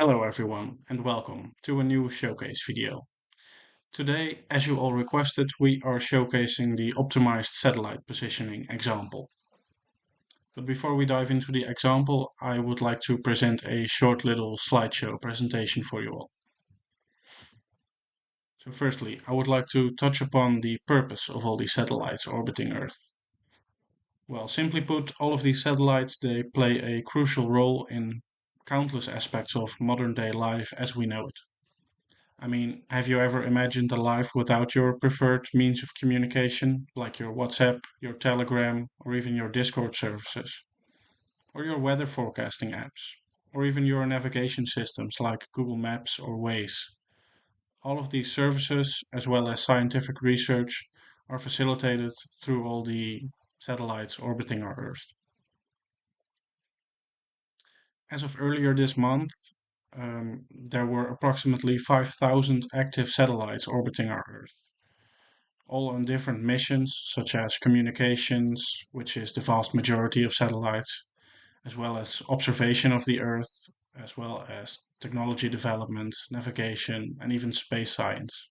Hello everyone and welcome to a new showcase video. Today, as you all requested, we are showcasing the optimized satellite positioning example. But before we dive into the example, I would like to present a short little slideshow presentation for you all. So firstly, I would like to touch upon the purpose of all these satellites orbiting Earth. Well, simply put, all of these satellites, they play a crucial role in countless aspects of modern day life as we know it. I mean, have you ever imagined a life without your preferred means of communication, like your WhatsApp, your Telegram, or even your Discord services, or your weather forecasting apps, or even your navigation systems like Google Maps or Waze? All of these services, as well as scientific research, are facilitated through all the satellites orbiting our Earth. As of earlier this month, there were approximately 5,000 active satellites orbiting our Earth, all on different missions, such as communications, which is the vast majority of satellites, as well as observation of the Earth, as well as technology development, navigation, and even space science.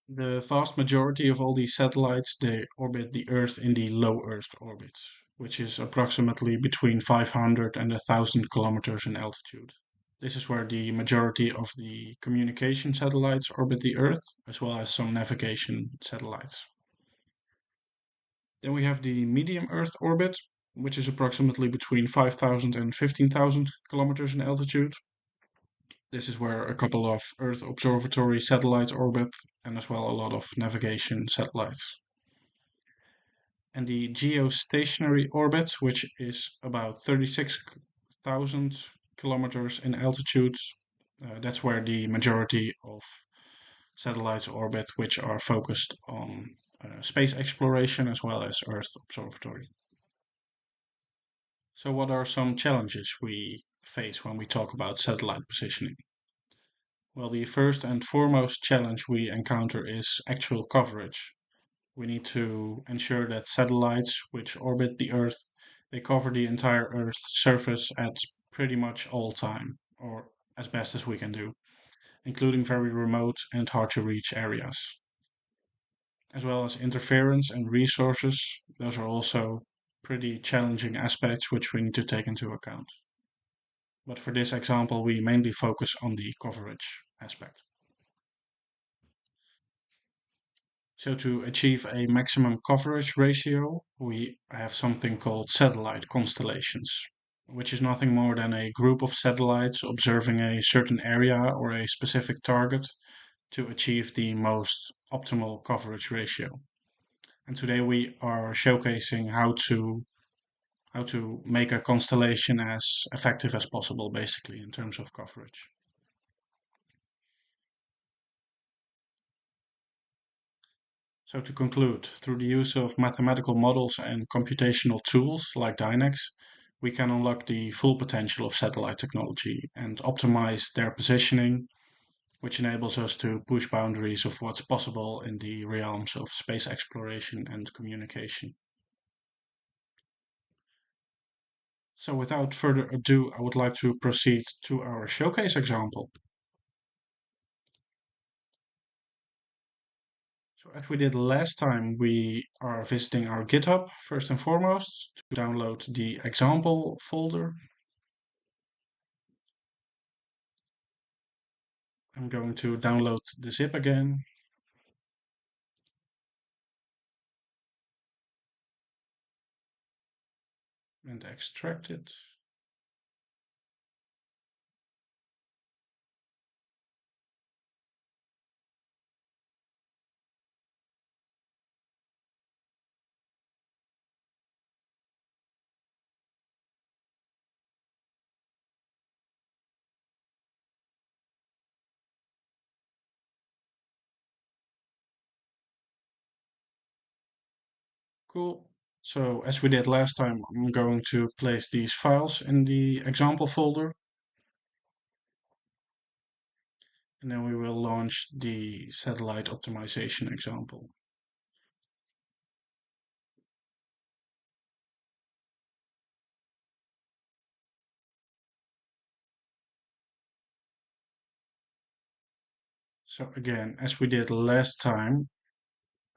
The vast majority of all these satellites, they orbit the Earth in the low Earth orbit, which is approximately between 500 and 1,000 kilometers in altitude. This is where the majority of the communication satellites orbit the Earth, as well as some navigation satellites. Then we have the medium Earth orbit, which is approximately between 5,000 and 15,000 kilometers in altitude. This is where a couple of Earth observatory satellites orbit, and as well a lot of navigation satellites. And the geostationary orbit, which is about 36,000 kilometers in altitude, that's where the majority of satellites orbit, which are focused on space exploration as well as Earth observatory. So, what are some challenges we face when we talk about satellite positioning? Well, the first and foremost challenge we encounter is actual coverage. We need to ensure that satellites which orbit the Earth, they cover the entire Earth's surface at pretty much all time, or as best as we can do, including very remote and hard to reach areas. As well as interference and resources, those are also pretty challenging aspects which we need to take into account. But for this example, we mainly focus on the coverage aspect. So to achieve a maximum coverage ratio, we have something called satellite constellations, which is nothing more than a group of satellites observing a certain area or a specific target to achieve the most optimal coverage ratio. And today we are showcasing how to make a constellation as effective as possible, basically, in terms of coverage. So to conclude, through the use of mathematical models and computational tools like Dynex, we can unlock the full potential of satellite technology and optimize their positioning, which enables us to push boundaries of what's possible in the realms of space exploration and communication. So without further ado, I would like to proceed to our showcase example. So as we did last time, we are visiting our GitHub first and foremost to download the example folder. I'm going to download the zip again. And extract it. Cool. So as we did last time, I'm going to place these files in the example folder. And then we will launch the satellite optimization example. So again, as we did last time,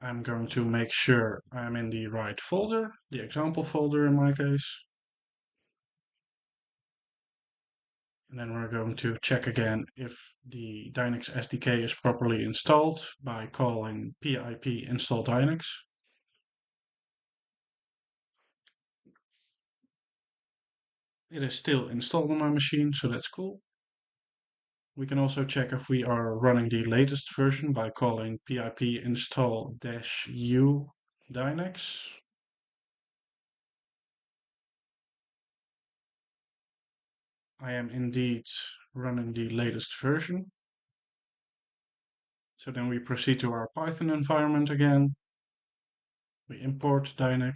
I'm going to make sure I'm in the right folder, the example folder in my case. And then we're going to check again if the Dynex SDK is properly installed by calling pip install Dynex. It is still installed on my machine, so that's cool. We can also check if we are running the latest version by calling pip install-u Dynex. I am indeed running the latest version. So then we proceed to our Python environment again. We import Dynex.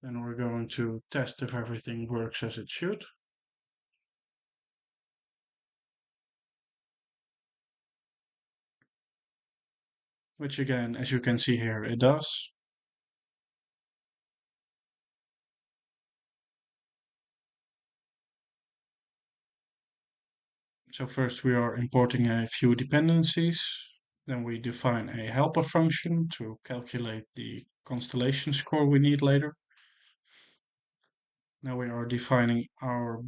Then we're going to test if everything works as it should. Which again, as you can see here, it does. So first we are importing a few dependencies. Then we define a helper function to calculate the constellation score we need later. Now we are defining our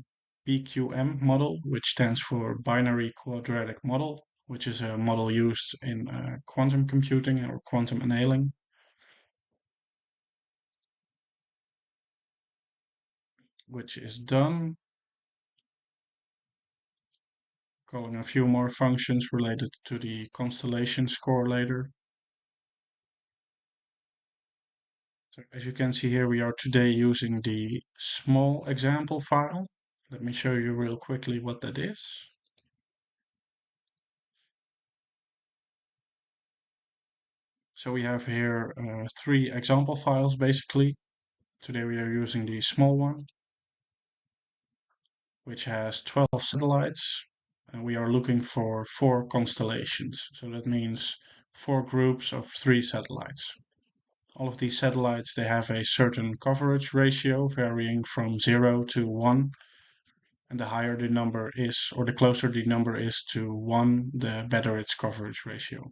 BQM model, which stands for binary quadratic model, which is a model used in quantum computing or quantum annealing. Which is done. Calling a few more functions related to the constellation score later. So as you can see here, we are today using the small example file. Let me show you real quickly what that is. So we have here 3 example files basically. Today we are using the small one, which has 12 satellites. And we are looking for 4 constellations. So that means 4 groups of 3 satellites. All of these satellites, they have a certain coverage ratio varying from 0 to 1. And the higher the number is, or the closer the number is to 1, the better its coverage ratio.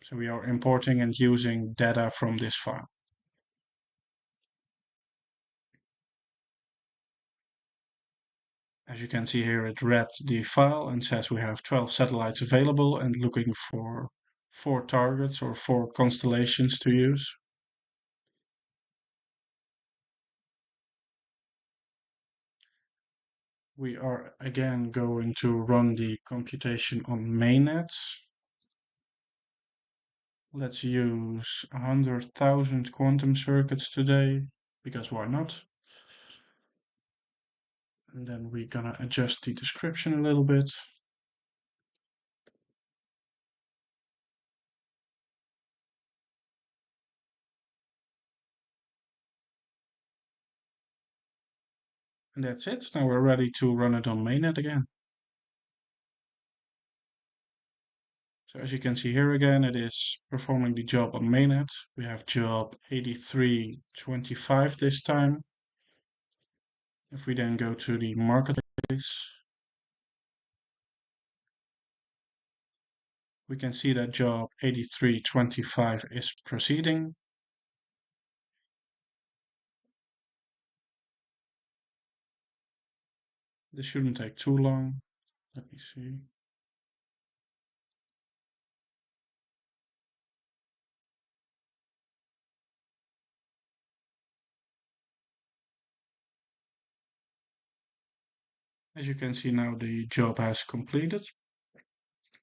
So we are importing and using data from this file. As you can see here, it read the file and says we have 12 satellites available and looking for 4 targets or 4 constellations to use. We are again going to run the computation on mainnet. Let's use 100,000 quantum circuits today, because why not? And then we're gonna adjust the description a little bit. And that's it. Now we're ready to run it on mainnet again. So as you can see here again, it is performing the job on mainnet. We have job 8325 this time. If we then go to the marketplace, we can see that job 8325 is proceeding. This shouldn't take too long. Let me see. As you can see now, the job has completed.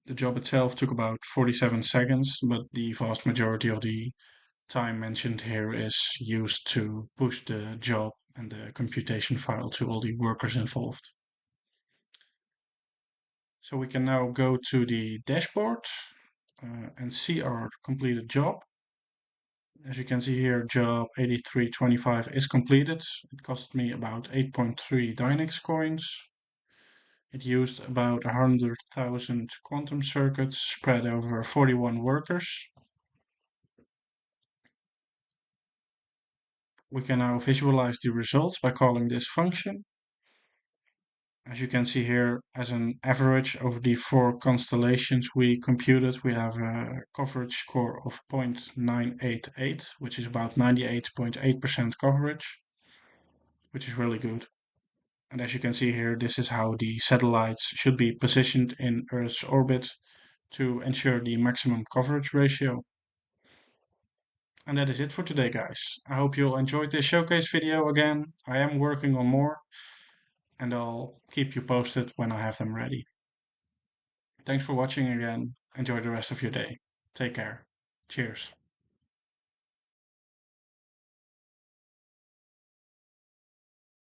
The job itself took about 47 seconds, but the vast majority of the time mentioned here is used to push the job and the computation file to all the workers involved. So we can now go to the dashboard and see our completed job. As you can see here, job 8325 is completed. It cost me about 8.3 Dynex coins. It used about 100,000 quantum circuits spread over 41 workers. We can now visualize the results by calling this function. As you can see here, as an average over the 4 constellations we computed, we have a coverage score of 0.988, which is about 98.8% coverage, which is really good. And as you can see here, this is how the satellites should be positioned in Earth's orbit to ensure the maximum coverage ratio. And that is it for today, guys. I hope you'll enjoyed this showcase video again. I am working on more, and I'll keep you posted when I have them ready. Thanks for watching again. Enjoy the rest of your day. Take care. Cheers.